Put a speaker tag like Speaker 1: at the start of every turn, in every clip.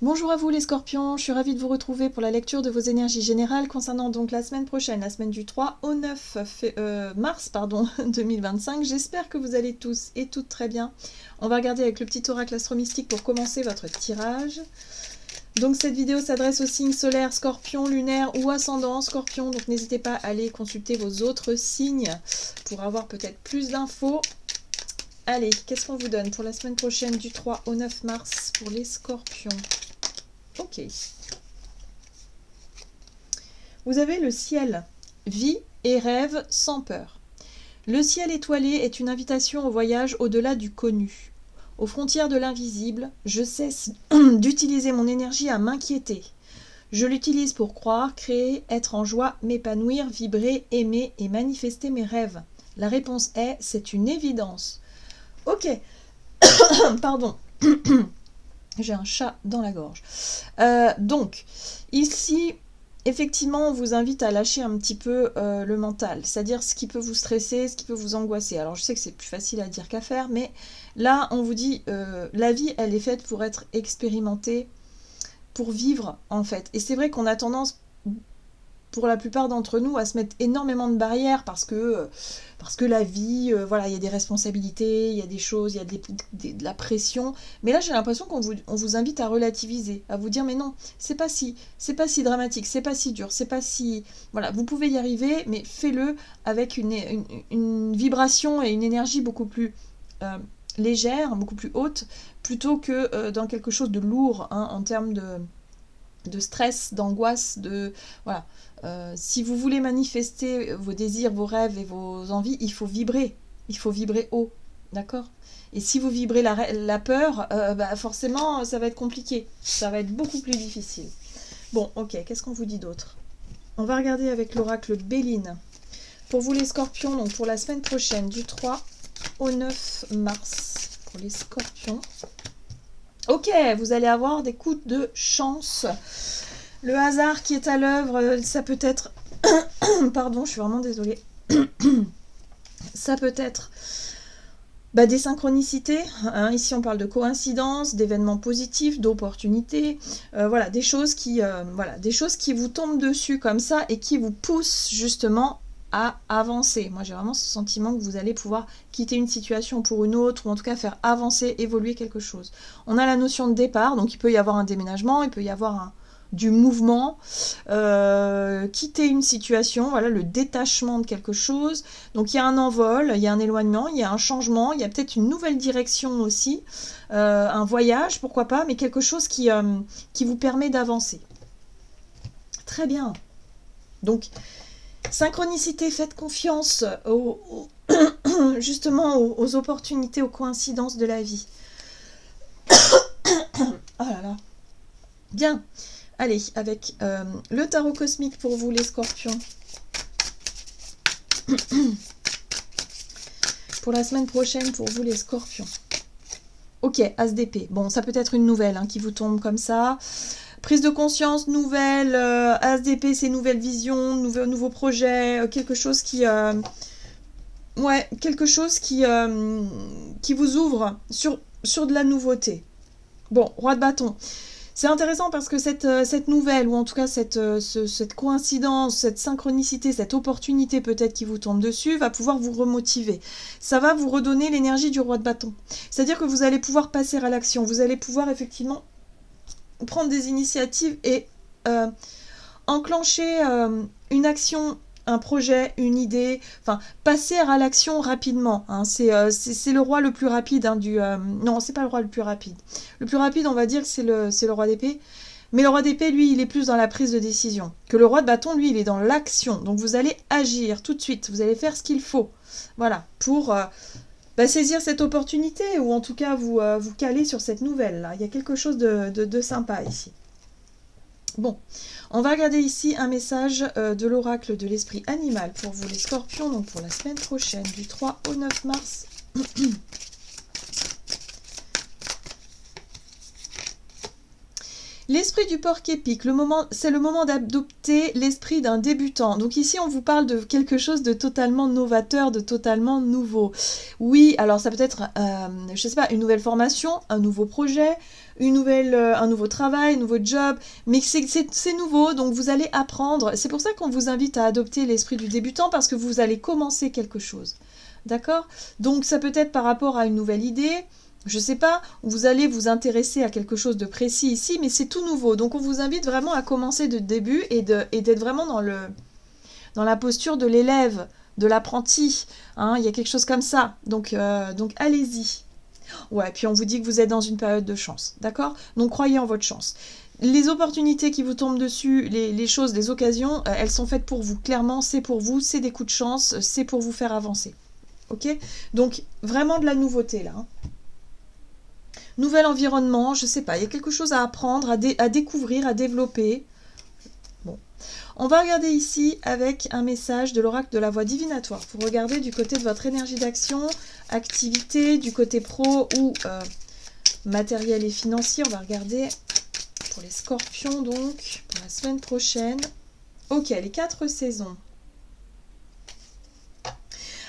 Speaker 1: Bonjour à vous les scorpions, je suis ravie de vous retrouver pour la lecture de vos énergies générales concernant donc la semaine prochaine, la semaine du 3 au 9 mars 2025. J'espère que vous allez tous et toutes très bien. On va regarder avec le petit oracle astromystique pour commencer votre tirage. Donc cette vidéo s'adresse aux signes solaires, scorpion, lunaire ou ascendant scorpion. Donc n'hésitez pas à aller consulter vos autres signes pour avoir peut-être plus d'infos. Allez, qu'est-ce qu'on vous donne pour la semaine prochaine du 3 au 9 mars pour les scorpions? Ok. Vous avez le ciel, vie et rêve sans peur. Le ciel étoilé est une invitation au voyage au-delà du connu. Aux frontières de l'invisible, je cesse d'utiliser mon énergie à m'inquiéter. Je l'utilise pour croire, créer, être en joie, m'épanouir, vibrer, aimer et manifester mes rêves. La réponse est, c'est une évidence. Ok, pardon. J'ai un chat dans la gorge. Donc, ici, effectivement, on vous invite à lâcher un petit peu le mental, c'est-à-dire ce qui peut vous stresser, ce qui peut vous angoisser. Alors, je sais que c'est plus facile à dire qu'à faire, mais là, on vous dit, la vie, elle est faite pour être expérimentée, pour vivre, en fait. Et c'est vrai qu'on a tendance, pour la plupart d'entre nous, à se mettre énormément de barrières parce que la vie, voilà, il y a des responsabilités, il y a des choses, il y a de la pression. Mais là, j'ai l'impression qu'on vous invite à relativiser, à vous dire mais non, c'est pas si dramatique, c'est pas si dur, c'est pas si, voilà, vous pouvez y arriver, mais faites-le avec une vibration et une énergie beaucoup plus légère, beaucoup plus haute, plutôt que dans quelque chose de lourd, hein, en termes de stress, d'angoisse, de voilà. Si vous voulez manifester vos désirs, vos rêves et vos envies, il faut vibrer haut, d'accord? Et si vous vibrez la peur, forcément, ça va être compliqué, ça va être beaucoup plus difficile. Bon, ok, qu'est-ce qu'on vous dit d'autre? On va regarder avec l'oracle Béline. Pour vous les scorpions, donc pour la semaine prochaine, du 3 au 9 mars, pour les scorpions. Ok, vous allez avoir des coups de chance. Le hasard qui est à l'œuvre, ça peut être... Pardon, je suis vraiment désolée. Ça peut être des synchronicités. Hein. Ici, on parle de coïncidences, d'événements positifs, d'opportunités. Voilà, des choses qui vous tombent dessus comme ça et qui vous poussent justement à avancer. Moi, j'ai vraiment ce sentiment que vous allez pouvoir quitter une situation pour une autre, ou en tout cas faire avancer, évoluer quelque chose. On a la notion de départ, donc il peut y avoir un déménagement, il peut y avoir du mouvement, quitter une situation, voilà, le détachement de quelque chose. Donc il y a un envol, il y a un éloignement, il y a un changement, il y a peut-être une nouvelle direction aussi, un voyage, pourquoi pas, mais quelque chose qui vous permet d'avancer. Très bien. Donc, synchronicité, faites confiance justement aux opportunités, aux coïncidences de la vie. Oh là là. Bien. Allez, avec le tarot cosmique pour vous, les scorpions. Pour la semaine prochaine, pour vous, les scorpions. Ok, As d'épée. Bon, ça peut être une nouvelle qui vous tombe comme ça. Prise de conscience, nouvelle. As d'épée, c'est nouvelle vision, nouveau projet. Quelque chose qui... quelque chose qui vous ouvre sur de la nouveauté. Bon, roi de bâton. C'est intéressant parce que cette nouvelle, ou en tout cas cette coïncidence, cette synchronicité, cette opportunité peut-être qui vous tombe dessus, va pouvoir vous remotiver. Ça va vous redonner l'énergie du roi de bâton. C'est-à-dire que vous allez pouvoir passer à l'action, vous allez pouvoir effectivement prendre des initiatives et enclencher une action, un projet, une idée, enfin, passer à l'action rapidement. Hein. C'est le roi le plus rapide non, c'est pas le roi le plus rapide. Le plus rapide, on va dire que c'est le roi d'épée. Mais le roi d'épée, lui, il est plus dans la prise de décision. Que le roi de bâton, lui, il est dans l'action. Donc vous allez agir tout de suite. Vous allez faire ce qu'il faut. Voilà, pour saisir cette opportunité, ou en tout cas vous caler sur cette nouvelle. Là. Il y a quelque chose de sympa ici. Bon, on va regarder ici un message de l'oracle de l'esprit animal pour vous les scorpions, donc pour la semaine prochaine, du 3 au 9 mars. L'esprit du porc-épic, c'est le moment d'adopter l'esprit d'un débutant. Donc ici, on vous parle de quelque chose de totalement novateur, de totalement nouveau. Oui, alors ça peut être, je sais pas, une nouvelle formation, un nouveau projet, un nouveau travail, un nouveau job, mais c'est nouveau, donc vous allez apprendre. C'est pour ça qu'on vous invite à adopter l'esprit du débutant, parce que vous allez commencer quelque chose. D'accord? Donc ça peut être par rapport à une nouvelle idée, je sais pas, vous allez vous intéresser à quelque chose de précis ici, mais c'est tout nouveau. Donc on vous invite vraiment à commencer de début et d'être vraiment dans la posture de l'élève, de l'apprenti. Hein, il y a quelque chose comme ça. Donc allez-y. Ouais, puis on vous dit que vous êtes dans une période de chance. D'accord? Donc croyez en votre chance. Les opportunités qui vous tombent dessus, les choses, les occasions, elles sont faites pour vous. Clairement, c'est pour vous, c'est des coups de chance, c'est pour vous faire avancer. Ok? Donc vraiment de la nouveauté là. Hein. Nouvel environnement, je sais pas, il y a quelque chose à apprendre, à découvrir, à développer. Bon. On va regarder ici avec un message de l'oracle de la voix divinatoire. Pour regarder du côté de votre énergie d'action, activité, du côté pro ou matériel et financier. On va regarder pour les scorpions donc, pour la semaine prochaine. Ok, les 4 saisons.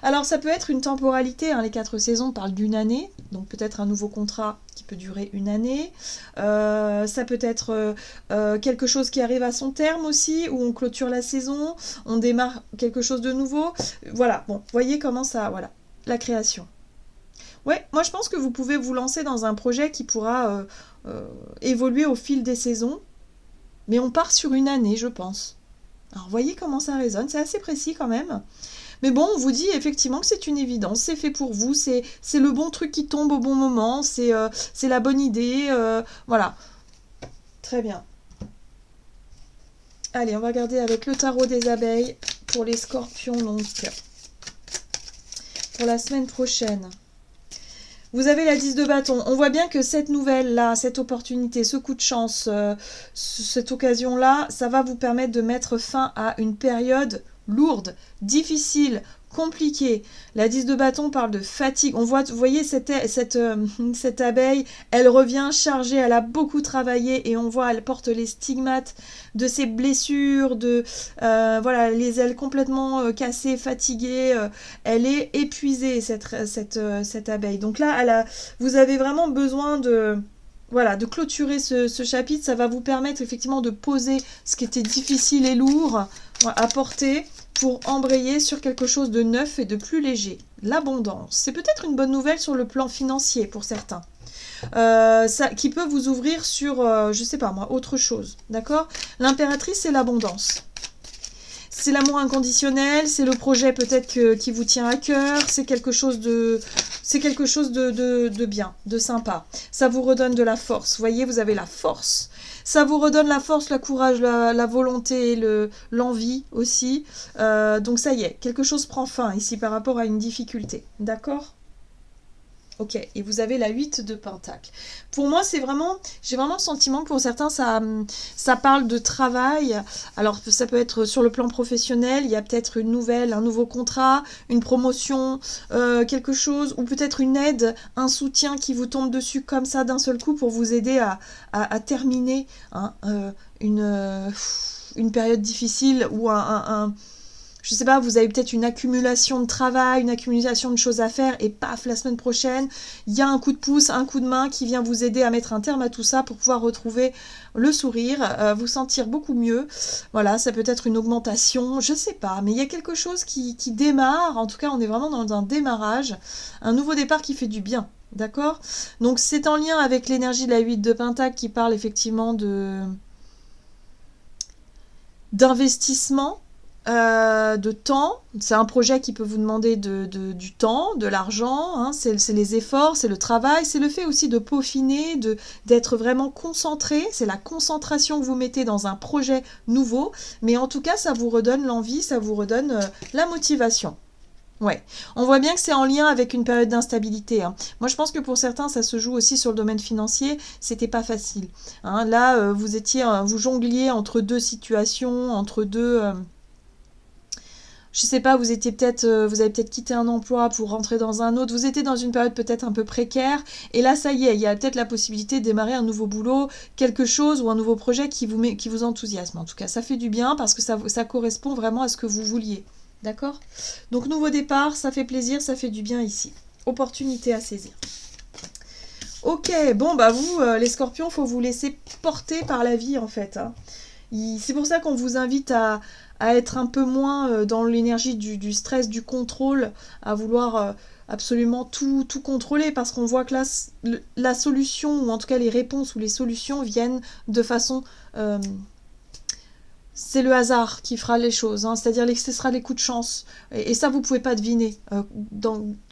Speaker 1: Alors ça peut être une temporalité, hein, les 4 saisons parlent d'une année, donc peut-être un nouveau contrat qui peut durer une année. Ça peut être quelque chose qui arrive à son terme aussi, où on clôture la saison, on démarre quelque chose de nouveau. Voilà, bon, voyez comment ça, voilà, la création. Ouais, moi je pense que vous pouvez vous lancer dans un projet qui pourra évoluer au fil des saisons, mais on part sur une année, je pense. Alors voyez comment ça résonne, c'est assez précis quand même. Mais bon, on vous dit effectivement que c'est une évidence, c'est fait pour vous, c'est le bon truc qui tombe au bon moment, c'est la bonne idée, voilà. Très bien. Allez, on va regarder avec le tarot des abeilles pour les scorpions, donc pour la semaine prochaine. Vous avez la 10 de bâton. On voit bien que cette nouvelle-là, cette opportunité, ce coup de chance, cette occasion-là, ça va vous permettre de mettre fin à une période lourde, difficile, compliquée. La 10 de bâton parle de fatigue. On voit, vous voyez cette abeille, elle revient chargée, elle a beaucoup travaillé et on voit, elle porte les stigmates de ses blessures, voilà, les ailes complètement cassées, fatiguées. Elle est épuisée, cette abeille. Donc là, vous avez vraiment besoin de clôturer ce chapitre. Ça va vous permettre effectivement de poser ce qui était difficile et lourd à porter pour embrayer sur quelque chose de neuf et de plus léger. L'abondance. C'est peut-être une bonne nouvelle sur le plan financier pour certains. Qui peut vous ouvrir sur, je sais pas moi, autre chose. D'accord? L'impératrice, c'est l'abondance. C'est l'amour inconditionnel, c'est le projet peut-être qui vous tient à cœur, c'est quelque chose de bien, de sympa. Ça vous redonne de la force. Vous voyez, vous avez la force. Ça vous redonne la force, le courage, la volonté, l'envie aussi. Donc ça y est, quelque chose prend fin ici par rapport à une difficulté. D'accord ? Ok, et vous avez la 8 de Pentacle. Pour moi, j'ai vraiment le sentiment que pour certains, ça parle de travail. Alors, ça peut être sur le plan professionnel, il y a peut-être un nouveau contrat, une promotion, quelque chose, ou peut-être une aide, un soutien qui vous tombe dessus comme ça d'un seul coup pour vous aider à terminer hein, une période difficile ou je sais pas, vous avez peut-être une accumulation de travail, une accumulation de choses à faire et paf, la semaine prochaine, il y a un coup de pouce, un coup de main qui vient vous aider à mettre un terme à tout ça pour pouvoir retrouver le sourire, vous sentir beaucoup mieux. Voilà, ça peut être une augmentation, je sais pas, mais il y a quelque chose qui démarre, en tout cas on est vraiment dans un démarrage, un nouveau départ qui fait du bien. D'accord? Donc c'est en lien avec l'énergie de la 8 de Pentacle qui parle effectivement d'investissement, de temps. C'est un projet qui peut vous demander du temps, de l'argent, hein. C'est les efforts, c'est le travail, c'est le fait aussi de peaufiner, d'être vraiment concentré, c'est la concentration que vous mettez dans un projet nouveau, mais en tout cas ça vous redonne l'envie, ça vous redonne la motivation. Ouais, on voit bien que c'est en lien avec une période d'instabilité. Hein. Moi, je pense que pour certains, ça se joue aussi sur le domaine financier. C'était pas facile. Hein. Là, vous jongliez entre deux situations, entre deux. Je sais pas, vous avez peut-être quitté un emploi pour rentrer dans un autre. Vous étiez dans une période peut-être un peu précaire. Et là, ça y est, il y a peut-être la possibilité de démarrer un nouveau boulot, quelque chose ou un nouveau projet qui vous enthousiasme. En tout cas, ça fait du bien parce que ça correspond vraiment à ce que vous vouliez. D'accord? Donc nouveau départ, ça fait plaisir, ça fait du bien ici. Opportunité à saisir. Ok, bon, bah vous, les scorpions, faut vous laisser porter par la vie, en fait. Hein. C'est pour ça qu'on vous invite à être un peu moins dans l'énergie du stress, du contrôle, à vouloir absolument tout contrôler, parce qu'on voit que là, la solution, ou en tout cas les réponses ou les solutions viennent de façon... c'est le hasard qui fera les choses, hein, c'est-à-dire que ce sera les coups de chance. Et ça, vous pouvez pas deviner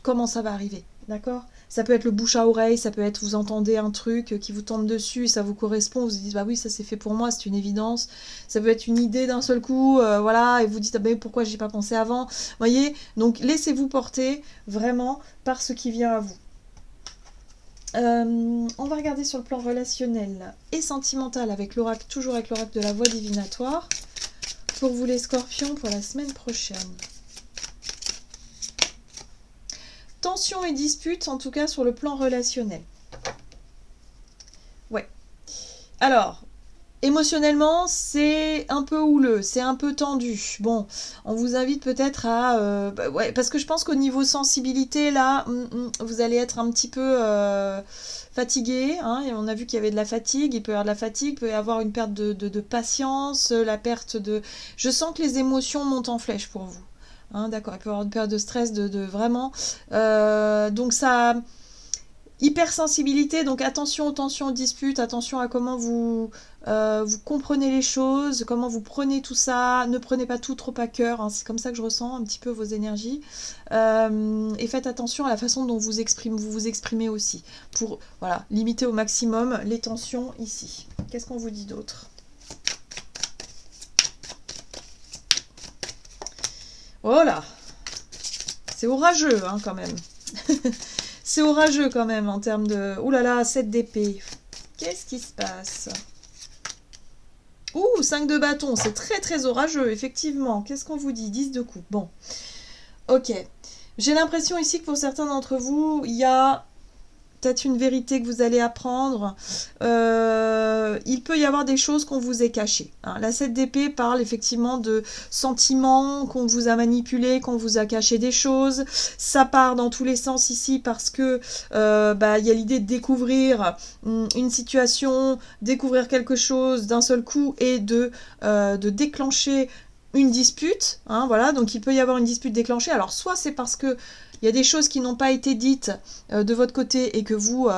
Speaker 1: comment ça va arriver, d'accord? Ça peut être le bouche à oreille, ça peut être vous entendez un truc qui vous tombe dessus et ça vous correspond, vous vous dites bah oui ça c'est fait pour moi, c'est une évidence. Ça peut être une idée d'un seul coup, voilà, et vous dites ah ben pourquoi j'ai pas pensé avant. Vous voyez, donc laissez-vous porter vraiment par ce qui vient à vous. On va regarder sur le plan relationnel et sentimental avec l'oracle, toujours avec l'oracle de la voie divinatoire. Pour vous les scorpions pour la semaine prochaine. Tension et dispute, en tout cas sur le plan relationnel. Ouais. Alors, émotionnellement, c'est un peu houleux, c'est un peu tendu. Bon, on vous invite peut-être à... ouais, parce que je pense qu'au niveau sensibilité, là, vous allez être un petit peu fatigué. Hein, et on a vu qu'il y avait de la fatigue, il peut y avoir de la fatigue, il peut y avoir une perte de patience, la perte de... Je sens que les émotions montent en flèche pour vous. Hein, d'accord, il peut y avoir une période de stress, de vraiment... donc ça... Hypersensibilité, donc attention aux tensions, aux disputes, attention à comment vous comprenez les choses, comment vous prenez tout ça, ne prenez pas tout trop à cœur, hein, c'est comme ça que je ressens un petit peu vos énergies, et faites attention à la façon dont vous vous exprimez aussi, pour voilà, limiter au maximum les tensions ici. Qu'est-ce qu'on vous dit d'autre? Voilà, c'est orageux hein, quand même. C'est orageux quand même en termes de... Ouh là là, 7 d'épée. Qu'est-ce qui se passe? Ouh, 5 de bâton, c'est très très orageux, effectivement. Qu'est-ce qu'on vous dit? 10 de coupe. Bon, ok. J'ai l'impression ici que pour certains d'entre vous, il y a peut-être une vérité que vous allez apprendre. Il peut y avoir des choses qu'on vous ait cachées. Hein. La 7 d'épée parle effectivement de sentiments, qu'on vous a manipulés, qu'on vous a caché des choses. Ça part dans tous les sens ici parce que y a l'idée de découvrir une situation, découvrir quelque chose d'un seul coup et de déclencher une dispute, hein, voilà, donc il peut y avoir une dispute déclenchée. Alors soit c'est parce que il y a des choses qui n'ont pas été dites de votre côté et que vous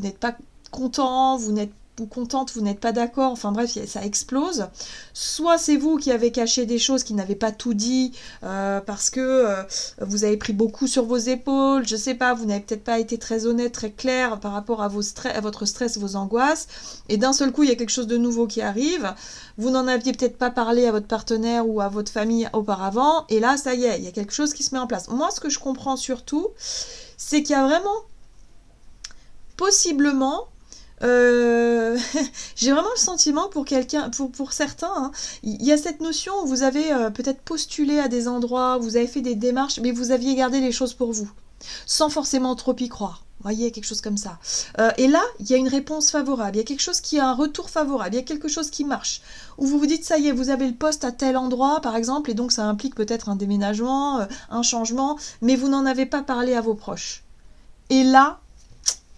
Speaker 1: n'êtes pas content, vous n'êtes ou contente, vous n'êtes pas d'accord, enfin bref, ça explose. Soit c'est vous qui avez caché des choses, qui n'avez pas tout dit, parce que vous avez pris beaucoup sur vos épaules, je sais pas, vous n'avez peut-être pas été très honnête, très clair par rapport à votre stress, vos angoisses, et d'un seul coup, il y a quelque chose de nouveau qui arrive, vous n'en aviez peut-être pas parlé à votre partenaire ou à votre famille auparavant, et là, ça y est, il y a quelque chose qui se met en place. Moi, ce que je comprends surtout, c'est qu'il y a vraiment, possiblement, j'ai vraiment le sentiment pour quelqu'un, pour certains, hein, il y a cette notion où vous avez peut-être postulé à des endroits, vous avez fait des démarches, mais vous aviez gardé les choses pour vous, sans forcément trop y croire. Vous voyez, quelque chose comme ça. Et là, il y a une réponse favorable, il y a quelque chose qui a un retour favorable, il y a quelque chose qui marche. Où vous vous dites, ça y est, vous avez le poste à tel endroit, par exemple, et donc ça implique peut-être un déménagement, un changement, mais vous n'en avez pas parlé à vos proches. Et là,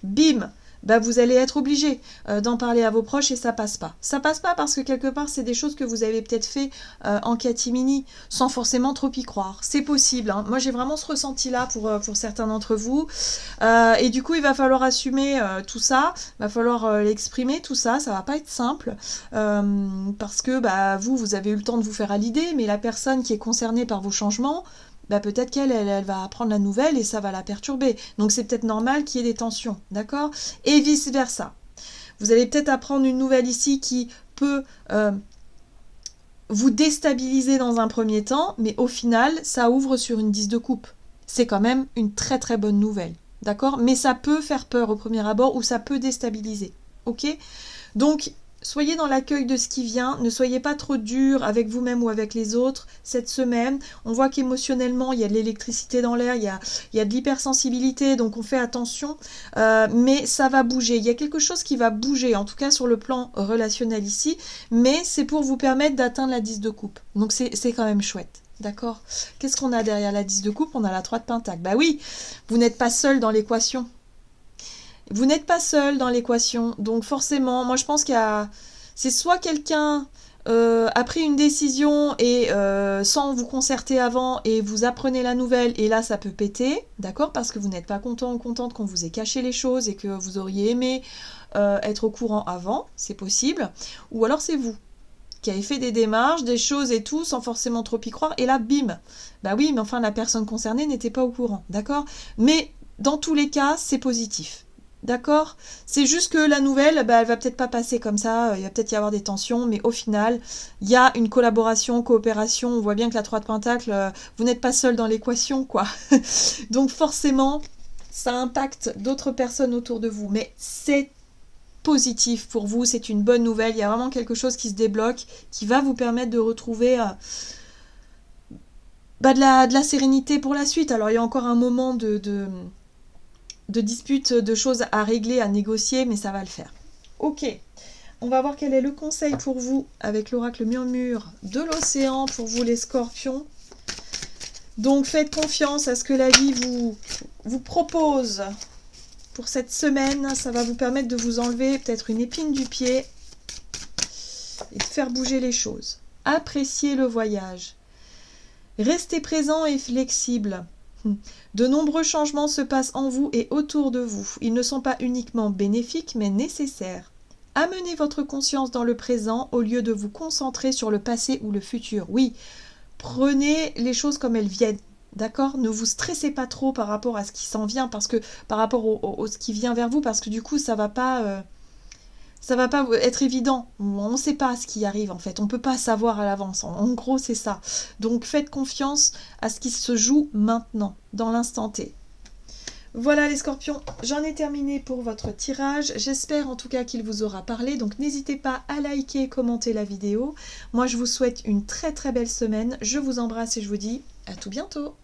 Speaker 1: bim, bah vous allez être obligé d'en parler à vos proches et ça passe pas. Ça passe pas parce que quelque part c'est des choses que vous avez peut-être fait en catimini sans forcément trop y croire. C'est possible. Hein. Moi j'ai vraiment ce ressenti là pour certains d'entre vous et du coup il va falloir assumer tout ça, il va falloir l'exprimer tout ça. Ça va pas être simple parce que bah vous avez eu le temps de vous faire à l'idée, mais la personne qui est concernée par vos changements, bah peut-être qu'elle elle va apprendre la nouvelle et ça va la perturber. Donc c'est peut-être normal qu'il y ait des tensions, d'accord? Et vice-versa. Vous allez peut-être apprendre une nouvelle ici qui peut vous déstabiliser dans un premier temps, mais au final, ça ouvre sur une 10 de coupe. C'est quand même une très très bonne nouvelle, d'accord? Mais ça peut faire peur au premier abord ou ça peut déstabiliser, ok? Donc, soyez dans l'accueil de ce qui vient, ne soyez pas trop dur avec vous-même ou avec les autres cette semaine. On voit qu'émotionnellement, il y a de l'électricité dans l'air, il y a de l'hypersensibilité, donc on fait attention, mais ça va bouger. Il y a quelque chose qui va bouger, en tout cas sur le plan relationnel ici, mais c'est pour vous permettre d'atteindre la 10 de coupe. Donc c'est quand même chouette. D'accord? Qu'est-ce qu'on a derrière la 10 de coupe? On a la 3 de pentacle. Bah oui, vous n'êtes pas seul dans l'équation. Vous n'êtes pas seul dans l'équation, donc forcément, moi je pense qu'il y a... C'est soit quelqu'un a pris une décision et sans vous concerter avant et vous apprenez la nouvelle et là ça peut péter, d'accord? Parce que vous n'êtes pas content ou contente qu'on vous ait caché les choses et que vous auriez aimé être au courant avant, c'est possible. Ou alors c'est vous qui avez fait des démarches, des choses et tout, sans forcément trop y croire, et là, bim. Bah oui, mais enfin, la personne concernée n'était pas au courant, d'accord? Mais dans tous les cas, c'est positif. D'accord? C'est juste que la nouvelle, bah, elle va peut-être pas passer comme ça, il va peut-être y avoir des tensions, mais au final, il y a une collaboration, coopération, on voit bien que la 3 de Pentacle, vous n'êtes pas seul dans l'équation, quoi. Donc forcément, ça impacte d'autres personnes autour de vous, mais c'est positif pour vous, c'est une bonne nouvelle, il y a vraiment quelque chose qui se débloque, qui va vous permettre de retrouver de la sérénité pour la suite. Alors il y a encore un moment de dispute, de choses à régler, à négocier, mais ça va le faire. Ok, on va voir quel est le conseil pour vous avec l'oracle murmure de l'océan, pour vous les scorpions. Donc faites confiance à ce que la vie vous propose. Pour cette semaine, ça va vous permettre de vous enlever peut-être une épine du pied et de faire bouger les choses. Appréciez le voyage. Restez présent et flexible. De nombreux changements se passent en vous et autour de vous. Ils ne sont pas uniquement bénéfiques, mais nécessaires. Amenez votre conscience dans le présent au lieu de vous concentrer sur le passé ou le futur. Oui, prenez les choses comme elles viennent. D'accord? Ne vous stressez pas trop par rapport à ce qui s'en vient, parce que par rapport au ce qui vient vers vous, parce que du coup, ça va pas être évident. On ne sait pas ce qui arrive en fait. On ne peut pas savoir à l'avance. En gros, c'est ça. Donc, faites confiance à ce qui se joue maintenant, dans l'instant T. Voilà les scorpions, j'en ai terminé pour votre tirage. J'espère en tout cas qu'il vous aura parlé. Donc n'hésitez pas à liker et commenter la vidéo. Moi je vous souhaite une très très belle semaine. Je vous embrasse et je vous dis à tout bientôt.